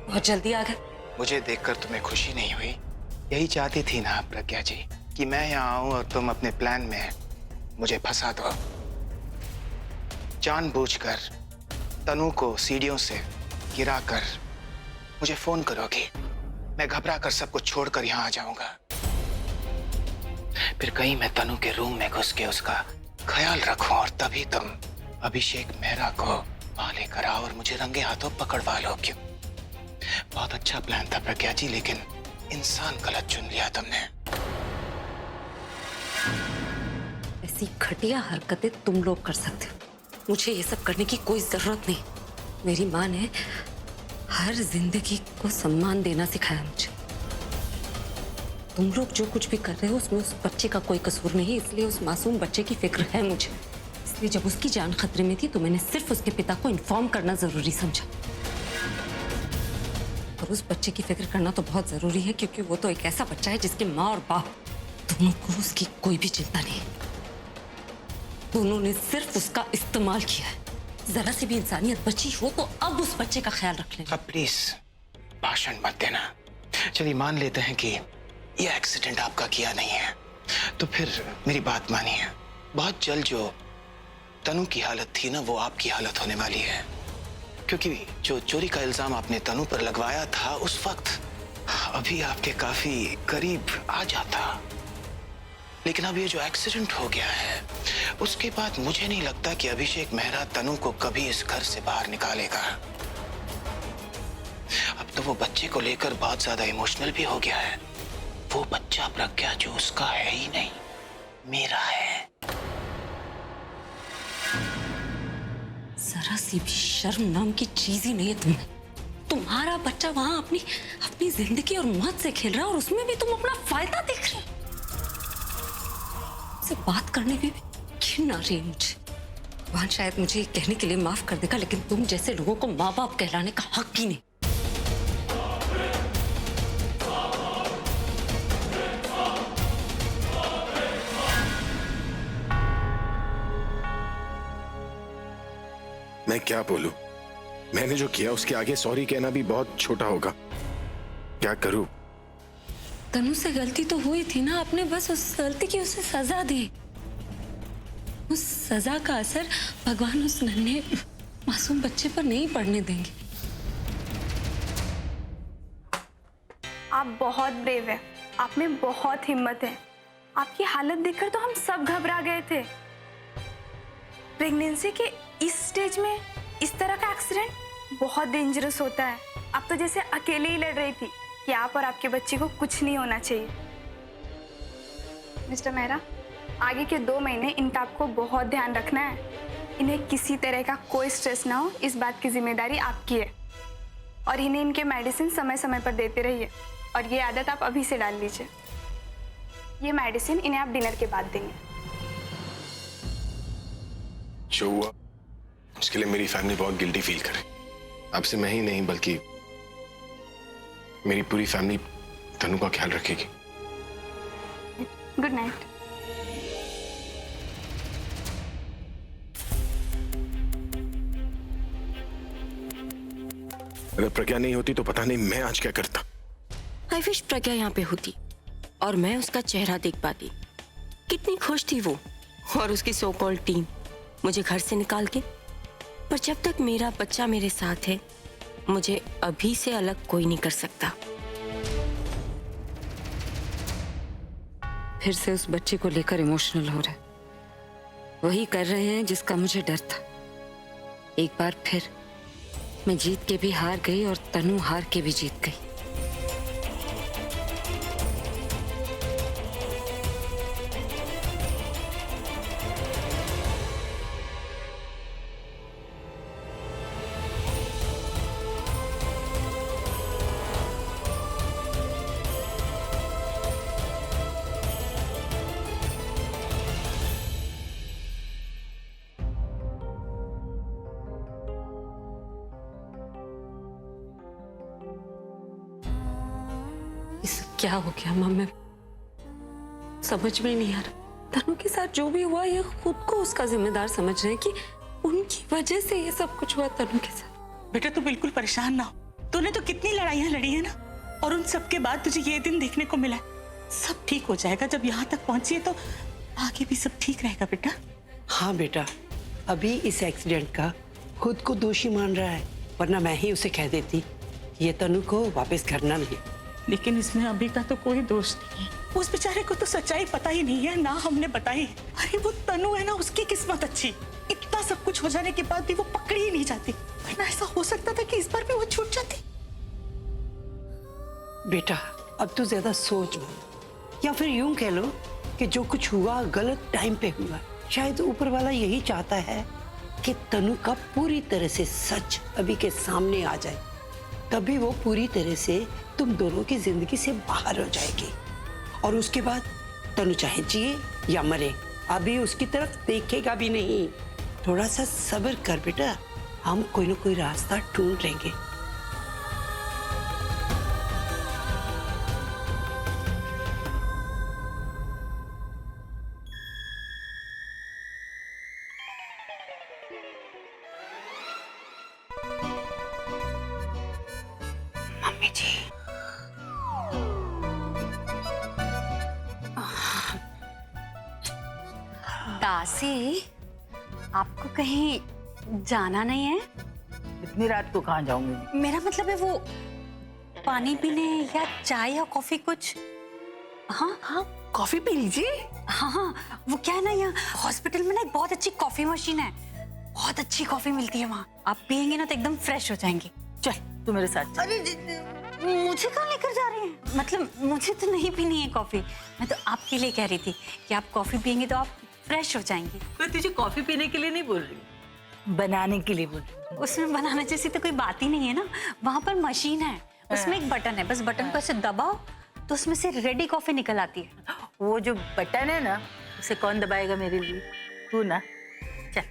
बहुत जल्दी आ गए। मुझे देखकर तुम्हें खुशी नहीं हुई? यही चाहती थी ना प्रज्ञा जी कि मैं यहाँ आऊं और तुम अपने प्लान में मुझे फंसा दो। जानबूझकर तनु को सीढ़ियों से गिराकर मुझे फोन करोगी। मैं घबरा कर सब कुछ छोड़कर यहाँ आ जाऊंगा। फिर कहीं मैं तनु के रूम में घुस के उसका ख्याल रखूं और तभी तुम अभिषेक मेहरा को वहां लेकर आओ और मुझे रंगे हाथों पकड़वा लो। क्यों? बहुत अच्छा प्लान था प्रज्ञा जी, लेकिन इंसान गलत चुन लिया तुमने। ऐसी घटिया हरकतें तुम लोग कर सकते हो, मुझे ये सब करने की कोई जरूरत नहीं। मेरी माँ ने हर जिंदगी को सम्मान देना सिखाया मुझे। तुम लोग जो कुछ भी कर रहे हो उसमें उस बच्चे का कोई कसूर नहीं, इसलिए उस मासूम बच्चे की फिक्र है मुझे। इसलिए जब उसकी जान खतरे में थी तो मैंने सिर्फ उसके पिता को इन्फॉर्म करना जरूरी समझा। और उस बच्चे की फिक्र करना तो बहुत जरूरी है, क्योंकि वो तो एक ऐसा बच्चा है जिसके माँ और बाप दोनों को उसकी कोई भी चिंता नहीं। दोनों ने सिर्फ उसका इस्तेमाल किया है। जरा सी भी इंसानियत बची हो तो अब उस बच्चे का ख्याल रख लेना। अब प्लीज भाषण मत देना। चलिए मान लेते हैं कि ये एक्सीडेंट आपका किया नहीं है, तो फिर मेरी बात मानिए। बहुत जल्द जो तनु की हालत थी ना, वो आपकी हालत होने वाली है। क्योंकि जो चोरी का इल्जाम आपने तनु पर लगवाया था उस वक्त अभी आपके काफी करीब आ जाता, लेकिन अब ये जो एक्सीडेंट हो गया है उसके बाद मुझे नहीं लगता कि अभिषेक मेहरा तनु को कभी इस घर से बाहर निकालेगा। अब तो वो बच्चे को लेकर बहुत ज्यादा इमोशनल भी हो गया है। वो बच्चा प्रज्ञा जो उसका है ही नहीं, मेरा है। जरा सी भी शर्म नाम की चीज ही नहीं है तुम्हें। तुम्हारा बच्चा वहां अपनी जिंदगी और मौत से खेल रहा है और उसमें भी तुम अपना फायदा देख रहे हो। से बात करने में भी घिन आ रही है मुझे। भगवान शायद मुझे कहने के लिए माफ कर देगा, लेकिन तुम जैसे लोगों को माँ बाप कहलाने का हक ही नहीं। मैं क्या बोलूं? मैंने जो किया उसके आगे सॉरी कहना भी बहुत छोटा होगा। क्या करूं? तनु से गलती तो हुई थी ना, आपने बस उस गलती की उसे सजा दी। उस सजा का असर भगवान उस नन्हे मासूम बच्चे पर नहीं पड़ने देंगे। आप बहुत ब्रेव हैं, आप में बहुत हिम्मत है। आपकी हालत देखकर तो हम सब घबरा गए थे। प्रेगनेंसी के इस स्टेज में इस तरह का एक्सीडेंट बहुत डेंजरस होता है। आप तो जैसे अकेले ही लड़ रही थी कि आप और आपके बच्चे को कुछ नहीं होना चाहिए। मिस्टर मेहरा, आगे के 2 महीने इनका आपको बहुत ध्यान रखना है। इन्हें किसी तरह का कोई स्ट्रेस ना हो, इस बात की जिम्मेदारी आपकी है। और इन्हें इनके मेडिसिन समय समय पर देते रहिए, और ये आदत आप अभी से डाल लीजिए। ये मेडिसिन इन्हें आप डिनर के बाद देंगे। जो हुआ उसके लिए मेरी फैमिली बहुत गिल्टी फील करे। आपसे मैं ही नहीं बल्कि मेरी पूरी फैमिली तनु का ख्याल रखेगी। Good night. अगर प्रज्ञा नहीं होती तो पता नहीं मैं आज क्या करता। आई विश प्रज्ञा यहाँ पे होती और मैं उसका चेहरा देख पाती। कितनी खुश थी वो और उसकी सो कॉल्ड टीम मुझे घर से निकाल के। पर जब तक मेरा बच्चा मेरे साथ है, मुझे अभी से अलग कोई नहीं कर सकता। फिर से उस बच्चे को लेकर इमोशनल हो रहे। वही कर रहे हैं जिसका मुझे डर था। एक बार फिर मैं जीत के भी हार गई और तनु हार के भी जीत गई। क्या हो गया माँ? मैं समझ में नहीं आ रहा। तनु के साथ जो भी हुआ ये खुद को उसका जिम्मेदार समझ रहे हैं कि उनकी वजह से ये सब कुछ हुआ तनु के साथ। बेटा तू बिल्कुल परेशान ना हो। तूने तो कितनी लड़ाइयां लड़ी है ना, और उन सब के बाद तुझे ये दिन देखने को मिला है। सब ठीक हो जाएगा। जब यहाँ तक पहुंची है तो आगे भी सब ठीक रहेगा बेटा। हाँ बेटा, अभी इस एक्सीडेंट का खुद को दोषी मान रहा है, वरना मैं ही उसे कह देती ये तनु को वापस करना नहीं। लेकिन इसमें अभी का तो कोई दोष नहीं है। उस बेचारे को तो सच्चाई पता ही नहीं है, ना हमने बताई। अरे वो तनु है ना, उसकी किस्मत अच्छी, इतना सब कुछ हो जाने के बाद भी वो पकड़ी ही नहीं जाती, वरना ऐसा हो सकता था कि इस बार भी वो छूट जाती। बेटा अब तू ज्यादा सोच मत, या फिर यूं कह लो कि जो कुछ हुआ गलत टाइम पे हुआ। शायद ऊपर वाला यही चाहता है कि तनु का पूरी तरह से सच अभी के सामने आ जाए, तभी वो पूरी तरह से तुम दोनों की जिंदगी से बाहर हो जाएगी। और उसके बाद तनु चाहे जिए या मरे, अभी उसकी तरफ देखेगा भी नहीं। थोड़ा सा सब्र कर बेटा, हम कोई ना कोई रास्ता ढूंढ लेंगे। मम्मी जी, दासी, आपको कहीं जाना नहीं है? इतनी रात को कहाँ जाऊंगी? मेरा मतलब है वो पानी पीने या चाय या कॉफी कुछ। हाँ हाँ, कॉफी पी लीजिए। हाँ हाँ, वो क्या है ना, यहाँ हॉस्पिटल में ना एक बहुत अच्छी कॉफी मशीन है, बहुत अच्छी कॉफी मिलती है वहाँ। आप पियेंगे ना तो एकदम फ्रेश हो जाएंगे। चल तू मेरे साथ चल। अरे मुझे कहाँ लेकर जा रहे हैं? मतलब मुझे तो नहीं पीनी है कॉफी, मैं तो आपके लिए कह रही थी कि आप कॉफी पियेंगे तो आप फ्रेश हो जाएंगी। मैं तुझे कॉफी पीने के लिए नहीं बोल रही, बनाने के लिए बोल रही हूँ। उसमें बनाने जैसी तो कोई बात ही नहीं है ना। वहाँ पर मशीन है, उसमें एक बटन है, बस बटन को ऐसे दबाओ तो उसमें से रेडी कॉफी निकल आती है। वो जो बटन है ना, उसे कौन दबाएगा मेरे लिए? तू ना। चल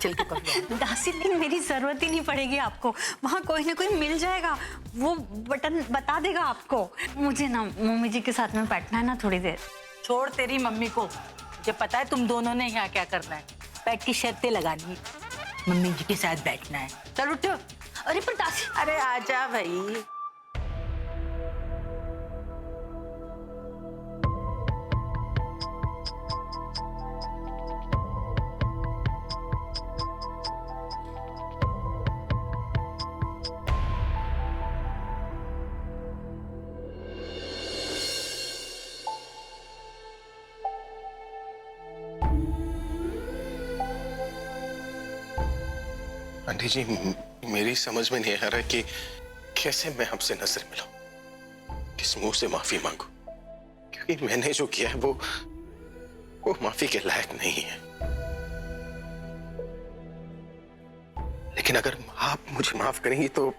चल के कॉफी। दासी, लेकिन मेरी जरूरत ही नहीं पड़ेगी आपको, वहाँ कोई ना कोई मिल जाएगा, वो बटन बता देगा आपको। मुझे ना मम्मी जी के साथ में बैठना है ना थोड़ी देर। छोड़ तेरी मम्मी को, मुझे पता है तुम दोनों ने यहाँ क्या करना है। बैठ की शर्तें लगानी है, मम्मी जी के साथ बैठना है। चल उठो। अरे पर दासी, अरे आजा भाई। आंटी जी, मेरी समझ में नहीं आ रहा कि कैसे मैं आपसे नजर मिलाऊं, किस मुंह से माफी मांगू, क्योंकि मैंने जो किया है वो माफी के लायक नहीं है। लेकिन अगर आप मुझे माफ करेंगी तो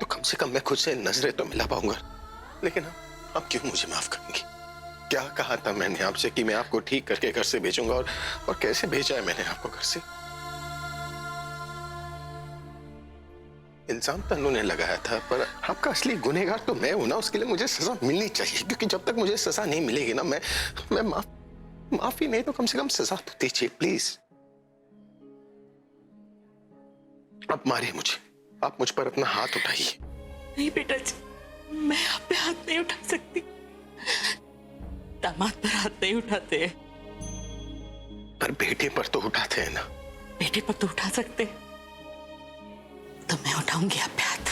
कम से कम मैं खुद से नजरें तो मिला पाऊंगा। लेकिन आप क्यों मुझे माफ करेंगी? क्या कहा था मैंने आपसे कि मैं आपको ठीक करके घर से भेजूंगा, और कैसे भेजा है मैंने आपको घर से? इल्जाम तन्नू ने लगाया था, पर आपका असली गुनहगार तो मैं हूं ना। उसके लिए मुझे सजा मिलनी चाहिए, क्योंकि जब तक मुझे सजा नहीं मिलेगी ना, मैं माफी नहीं तो कम से कम सजा तो दीजिए प्लीज। अब मारिए मुझे, आप मुझ पर अपना हाथ उठाइए। नहीं बेटा जी, मैं आप पे हाथ नहीं उठा सकती। दामाद पर हाथ नहीं उठाते हैं। पर बेटे पर तो उठाते हैं ना। बेटे पर तो उठा सकते हैं, तो मैं उठाऊंगी आप पे हाथ।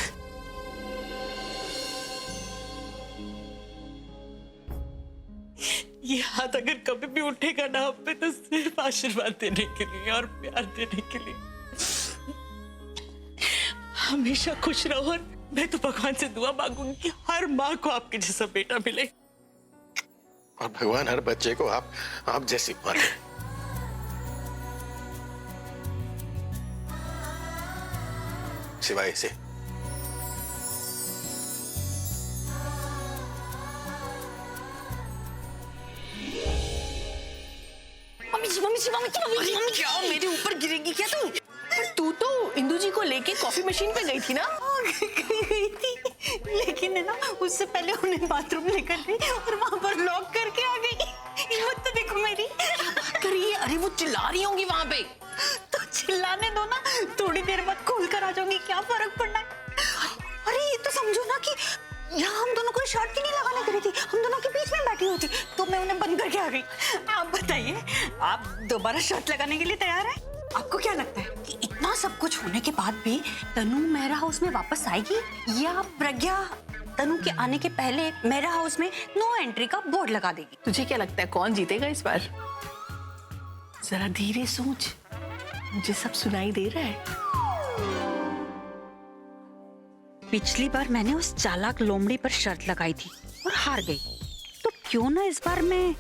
ये हाथ अगर कभी भी उठेगा ना आप पे, तो सिर्फ आशीर्वाद देने के लिए और प्यार देने के लिए। हमेशा खुश रहो, और मैं तो भगवान से दुआ मांगूंगी कि हर माँ को आपके जैसा बेटा मिले। और भगवान हर बच्चे को आप जैसी माँ दे। सिवाय इसे। मम्मी जी, मम्मी जी, मम्मी जी, मम्मी जी, मम्मी जी, क्या मेरे ऊपर गिरेगी क्या तू? पर तू तो इंदू जी को लेके कॉफी मशीन पे गई थी ना? गई थी, लेकिन है ना उससे पहले उन्हें बाथरूम लेकर गई और वहां पर लॉक करके आ गई। हिम्मत तो देखो मेरी। करिए, अरे वो चिल्ला रही होंगी वहां पे। तो चिल्लाने दो ना, थोड़ी देर बाद खोल कर आ जाऊंगी, क्या फर्क पड़ना है। अरे ये तो समझो ना कि यहाँ हम दोनों को शर्ट ही नहीं लगाने दे रही थी, हम दोनों के बीच में बैठी होती तो मैं उन्हें बंद करके आ गई। आप बताइए, आप दोबारा शर्ट लगाने के लिए तैयार हैं? आपको क्या लगता है कि इतना सब कुछ होने के बाद भी तनु मेरा हाउस में वापस आएगी, या प्रज्ञा तनु के आने के पहले मेरा हाउस में नो एंट्री का बोर्ड लगा देगी? तुझे क्या लगता है कौन जीतेगा इस बार? जरा धीरे सोच, मुझे सब सुनाई दे रहा है। पिछली बार मैंने उस चालाक लोमड़ी पर शर्त लगाई थी और हार गई, तो क्यों ना इस बार मैं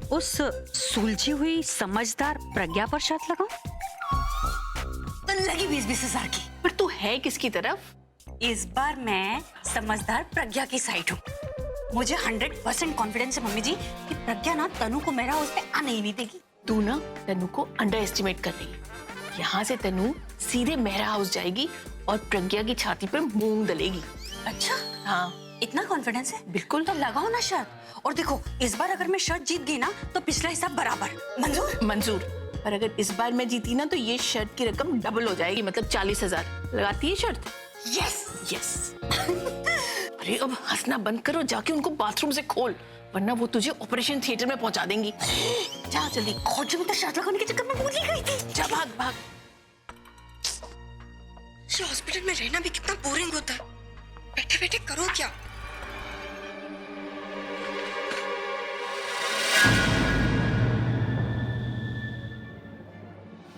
उस सुलझी हुई समझदार प्रज्ञा पर शर्त लगाऊं? तो लगी 20-20 हजार की। पर तू है किसकी तरफ? इस बार मैं समझदार प्रज्ञा की साइड हूँ। मुझे 100% कॉन्फिडेंस है मम्मी जी कि प्रज्ञा ना तनु को मेरा हाउस में आने ही नहीं देगी। तू ना तनु को अंडर एस्टिमेट कर रही है। यहाँ से तनु सीधे मेरा हाउस जाएगी और प्रज्ञा की छाती पर मूंग दलेगी। अच्छा, हाँ, इतना कॉन्फिडेंस है? बिल्कुल। तो लगाओ ना शर्त, और देखो इस बार अगर मैं शर्त जीत गई ना तो पिछला हिसाब बराबर। मंजूर? मंजूर। पर अगर इस बार मैं जीती ना तो ये शर्ट की रकम डबल हो जाएगी, मतलब 40,000। लगाती है शर्त? यस। यस। अरे अब हंसना बंद करो, जाके उनको बाथरूम से खोल, वरना वो तुझे ऑपरेशन थिएटर में पहुंचा देंगी। जा जल्दी खोज, मैं तो शर्त लगाने के चक्कर में भूल ही गई थी। जा भाग भाग। ये हॉस्पिटल में रहना भी कितना बोरिंग होता है, बैठे बैठे करो क्या।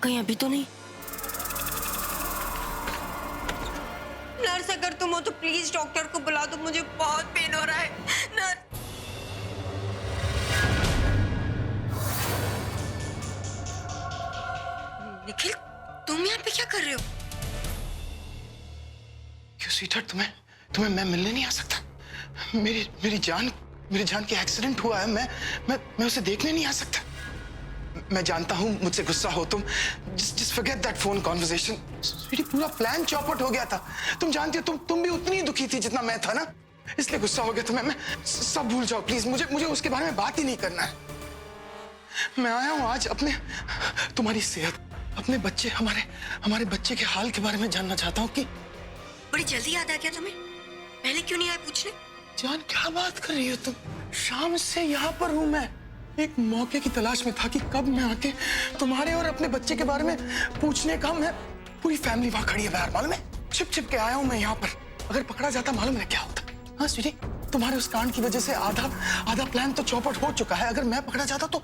कहीं अभी तो नहीं? नर्स अगर तुम हो तो प्लीज डॉक्टर को बुला दो, मुझे बहुत पेन हो रहा है। नर्स। निखिल, तुम यहाँ पे क्या कर रहे हो? क्यों स्वीटहार्ट, तुम्हें मैं मिलने नहीं आ सकता? मेरी जान के एक्सीडेंट हुआ है, मैं उसे देखने नहीं आ सकता? मैं जानता हूं मुझसे गुस्सा हो तुम, just forget that phone conversation। Sweety, पूरा प्लान चौपट हो गया था। तुम जानती हो तुम भी उतनी ही दुखी थी जितना मैं था ना, इसलिए गुस्सा हो गया था। मैं सब भूल जाओ प्लीज, मुझे उसके बारे में बात ही नहीं करना है। मैं आया हूं आज तुम्हारी सेहत, अपने बच्चे, हमारे बच्चे के हाल के बारे में जानना चाहता हूँ। कि बड़ी जल्दी याद आ गया तुम्हें, पहले क्यों नहीं आए पूछने? जान, क्या बात कर रही हो तुम? शाम से यहाँ पर हूँ मैं, एक मौके की तलाश में था कि कब मैं आके तुम्हारे और अपने बच्चे के बारे में पूछने का। मैं पूरी फैमिली वहां खड़ी है बाहर, मालूम है? छिप के आया हूँ मैं यहाँ पर। अगर पकड़ा जाता मालूम है क्या होता? हाँ स्वीटी, तुम्हारे उस कांड की वजह से आधा प्लान तो चौपट हो चुका है। अगर मैं पकड़ा जाता तो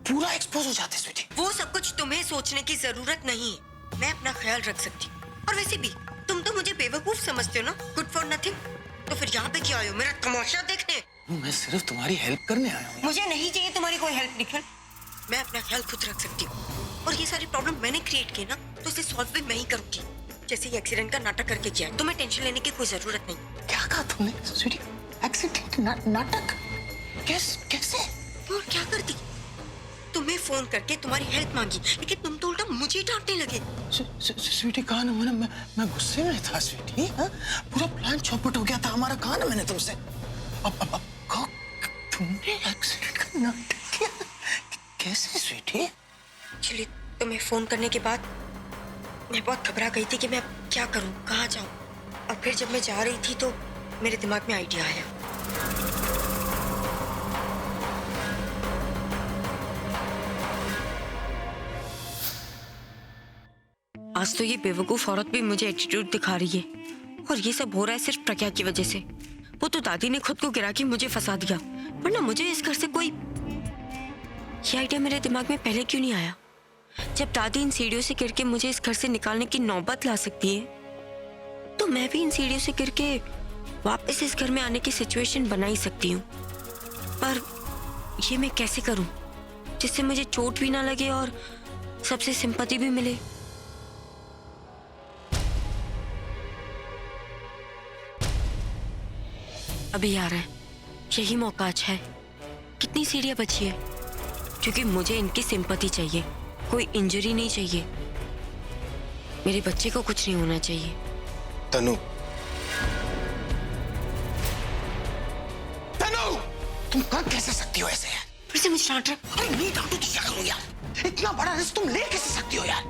पूरा एक्सपोज हो जाते स्वीटी। वो सब कुछ तुम्हें सोचने की जरूरत नहीं है, मैं अपना ख्याल रख सकती हूँ। और वैसे भी तुम तो मुझे बेवकूफ समझते हो ना, गुड फॉर नथिंग। तो फिर यहाँ पे क्यों आए हो, मेरा तमाशा देखने? मैं सिर्फ तुम्हारी हेल्प करने आया हूँ। मुझे नहीं चाहिए तुम्हारी कोई हेल्प निखिल, मैं अपना ख्याल खुद रख सकती हूँ। और ये सारी प्रॉब्लम मैंने क्रिएट की ना, तो इसे सॉल्व भी मैं ही करूंगी, जैसे ये एक्सीडेंट का नाटक करके किया। तुम्हें टेंशन लेने की कोई जरूरत नहीं। क्या कहा तुमने स्वीटी? एक्सीडेंट? नाटक? कैसे? और क्या करती? तुम्हें फोन करके तुम्हारी हेल्प मांगी, लेकिन तुम तो उल्टा मुझे डांटने लगे। स्वीटी, कहा ना मैं गुस्से में था स्वीटी। पूरा प्लान चौपट हो गया था हमारा। कहा ना मैंने तुमसे। अब तुमने एक्सीडेंट का नाटक किया? कैसे स्वीटी? एक्चुअली तुम्हें फोन करने के बाद मैं बहुत घबरा गई थी कि मैं अब क्या करूं, कहाँ जाऊं। और फिर जब मैं जा रही थी तो मेरे दिमाग में आइडिया आया। आज तो ये बेवकूफ औरत भी मुझे एटीट्यूड दिखा रही है, और ये सब हो रहा है सिर्फ प्रज्ञा की वजह से। वो तो दादी ने खुद को गिरा के मुझे फंसा दिया, वरना मुझे इस घर से कोई ये आइडिया मेरे दिमाग में पहले क्यों नहीं आया? जब दादी इन सीढ़ियों से गिर के मुझे इस घर से निकालने की नौबत ला सकती है, तो मैं भी इन सीढ़ियों से गिर के वापस इस घर में आने की सिचुएशन बना ही सकती हूँ। पर ये मैं कैसे करूं जिससे मुझे चोट भी ना लगे और सबसे सिंपैथी भी मिले? अभी आ रहा है, यही मौका अच्छा है। कितनी सीढ़ियां बची है, क्योंकि मुझे इनकी सिंपैथी चाहिए, कोई इंजरी नहीं चाहिए। मेरे बच्चे को कुछ नहीं होना चाहिए। तनु, तुम कहाँ कैसे सकती हो ऐसे? फिर से मुझे डांट रहा? अरे नहीं डांटो तो क्या करूं यार? इतना बड़ा रिस्क तुम ले कैसे सकती हो यार?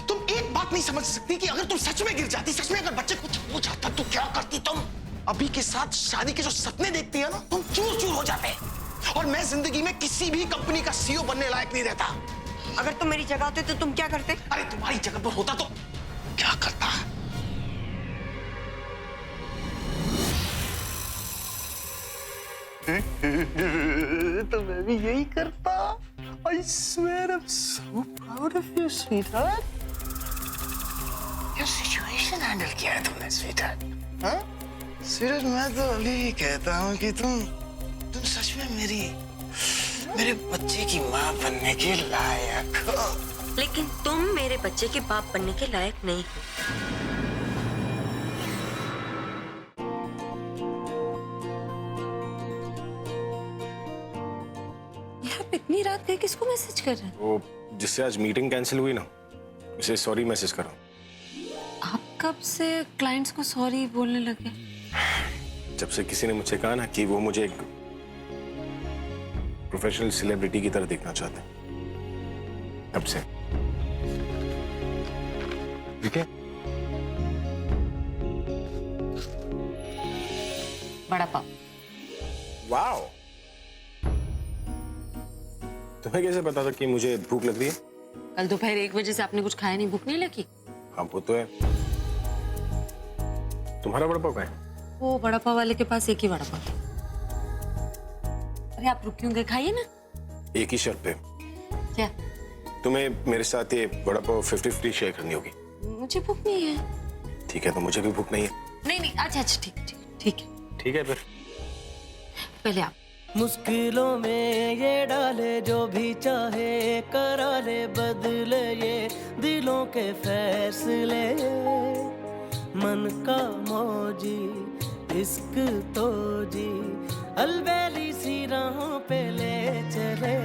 तुम एक बात नहीं समझ सकती कि अगर तुम सच में गिर जाती, सच में अगर बच्चे कुछ हो जाता तो क्या करती तुम? अभी के साथ शादी के जो सपने देखती है ना, तुम चूर चूर हो जाते। और मैं जिंदगी में किसी भी कंपनी का सीईओ बनने लायक नहीं रहता। अगर तुम मेरी जगह होते तो तुम क्या करते? अरे तुम्हारी जगह पर होता तो क्या करता? तो मैं भी यही करता। I swear I'm so proud of you, sweetheart. क्या सिचुएशन हैंडल किया है तुमने, sweetheart? हाँ? Sweetheart, मैं तो अभी कहता हूँ कि तुम सच में मेरे बच्चे की माँ बनने के लायक हो। लेकिन तुम मेरे बच्चे के बाप बनने के लायक नहीं हो। आप इतनी रात गए किसको मैसेज कर रहे हैं? वो जिससे आज मीटिंग कैंसिल हुई ना, उसे सॉरी मैसेज कर रहा हूँ। आप कब से क्लाइंट्स को सॉरी बोलने लगे? जब से किसी ने मुझसे कहा ना कि वो मुझे एक प्रोफेशनल सेलिब्रिटी की तरह देखना चाहते हैं, तब से। ठीक है? बड़ा पाव। वाओ! तुम्हें कैसे पता था कि मुझे भूख लग रही है? कल दोपहर 1 बजे से आपने कुछ खाया नहीं, भूख नहीं लगी? हाँ वो तो है। तुम्हारा बड़ा पाव कहाँ है? वो बड़ा पाव वाले के पास एक ही बड़ा पाव है। अरे आप रुक क्यों गए? खाइए ना। एक ही शर्त पे। क्या? तुम्हें मेरे साथ ये बड़ा पाव 50-50 शेयर करनी होगी। मुझे भूख नहीं है। ठीक है, तो मुझे भी भूख नहीं है। नहीं नहीं, अच्छा अच्छा, ठीक ठीक ठीक है। ठीक है फिर। पहले आप। मुश्किलों में ये डाले जो भी चाहे, करा ले बदले ये दिलों के फैसले। मन का मौजी इश्क तो जी अलबेली सी राहों पे ले चले।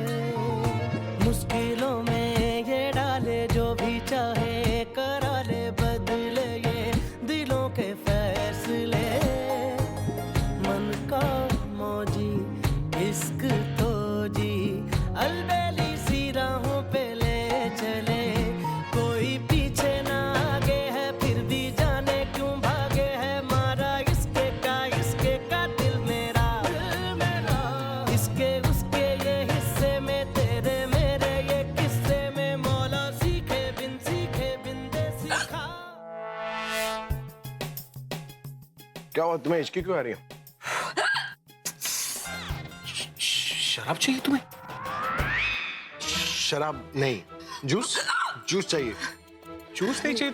मुश्किलों में ये डाले जो भी चाहे, करा ले बदले ये दिलों के फैसले। मन का मौजी इश्क तो जी अलबेली सी राहों पे ले चले। कोई पीछे ना आगे है, फिर भी जाने क्यों भागे है। मारा इसके का दिल मेरा, इसके उसके ये हिस्से में, तेरे मेरे ये किस्से में। मौला सीखे बिन दे सीखा। क्या हुआ, तुम्हें हिचकी क्यों आ रही है? शराब चाहिए तुम्हें? शराब नहीं, जूस। जूस चाहिए। जूस नहीं चाहिए?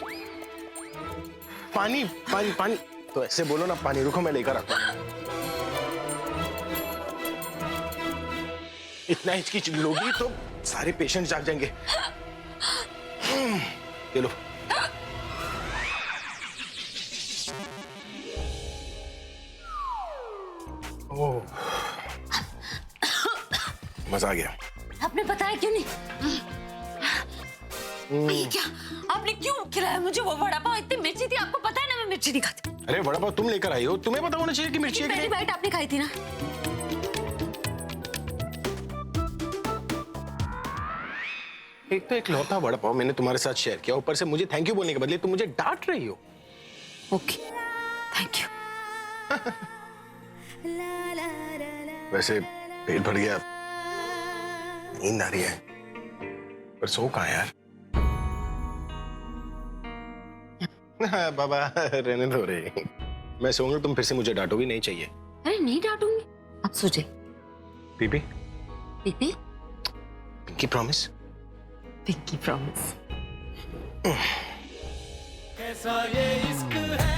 पानी पानी पानी। तो ऐसे बोलो ना, पानी। रुको मैं लेकर आता हूँ। इतना हिचकी लोगी तो सारे पेशेंट जाग जाएंगे। ये लो। ओह, मजा आ गया। आपने बताया क्यों नहीं? ये क्या? आपने क्यों खिलाया मुझे वो वड़ा पाव? इतनी मिर्ची थी, आपको पता है ना मैं मिर्ची नहीं खाती। अरे वड़ा पाव तुम लेकर आई हो, तुम्हें पता होना चाहिए कि मिर्ची है कि पहली नहीं। बाइट आपने खाई थी ना। एक तो एक लौता वड़ा पाव मैंने तुम्हारे साथ शेयर किया, ऊपर से मुझे थैंक यू बोलने के बदले तुम मुझे डांट रही हो। Okay, thank you. वैसे पेट भर गया, नींद आ रही है, पर सो कहाँ यार? हाँ, बाबा रहने दो रे, मैं सोऊंगा, तुम फिर से मुझे डांटोगी नहीं। चाहिए? अरे नहीं डांटूंगी, आप सो जाइए। PP? PP? Pinky promise? Pinky promise. कैसा ये इश्क है,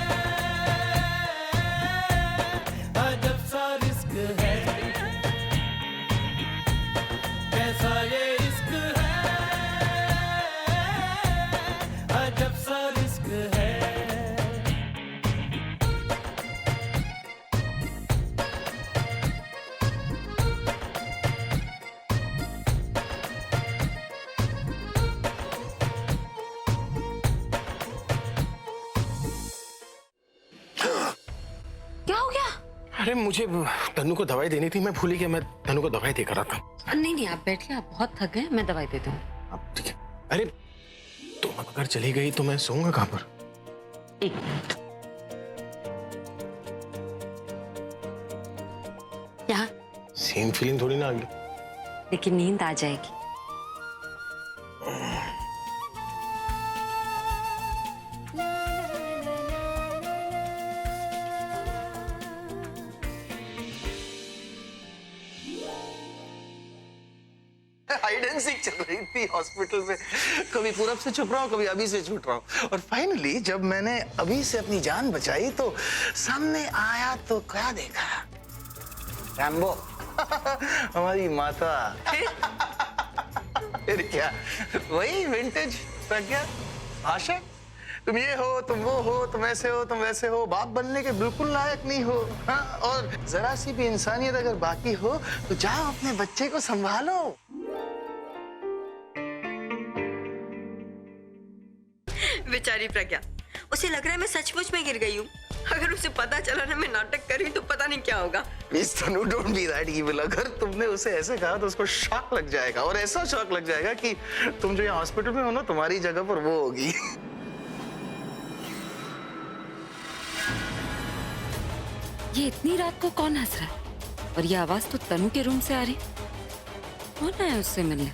अजब सा रिस्क है। कैसा ये इश्क है, अजब सा रिस्क है। क्या हो गया? अरे मुझे तन्नू को दवाई देनी थी, मैं भूल ही गया। मैं तन्नू को दवाई देकर आता हूँ। नहीं नहीं, आप बैठिए, आप बहुत थक गए, मैं दवाई देती हूँ। अरे तुम अगर चली गई तो मैं सोऊंगा कहां पर? एक मिनट। यहाँ, सेम फीलिंग थोड़ी ना आ गई। लेकिन नींद आ जाएगी। हाइड एंड सीक चल रही थी हॉस्पिटल में, कभी पूरब से छुप रहा हूँ, कभी अभी से छूट रहा हूँ, और फाइनली जब मैंने अभी से अपनी जान बचाई तो सामने आया तो क्या देखा? रैम्बो हमारी माता। फिर क्या, वही विंटेज प्रज्ञा भाषा, तुम ये हो, तुम वो हो, तुम ऐसे हो, तुम वैसे हो, बाप बनने के बिल्कुल लायक नहीं हो। हाँ, और जरा सी भी इंसानियत अगर बाकी हो तो जाओ अपने बच्चे को संभालो। बेचारी प्रज्ञा, उसे लग रहा है मैं सचमुच में गिर गई हूँ। अगर उसे पता चला ना मैं नाटक कर रही हूँ तो पता नहीं क्या होगा। Please Tanu, don't be that evil. अगर तुमने उसे ऐसे कहा तो उसको शॉक लग जाएगा, और ऐसा शॉक लग जाएगा कि तुम जो यहाँ हॉस्पिटल में हो ना, तुम्हारी जगह पर वो होगी। ये इतनी रात को कौन हंस रहा है? और ये आवाज तो तनु के रूम से आ रही। कौन आया उससे मिलने?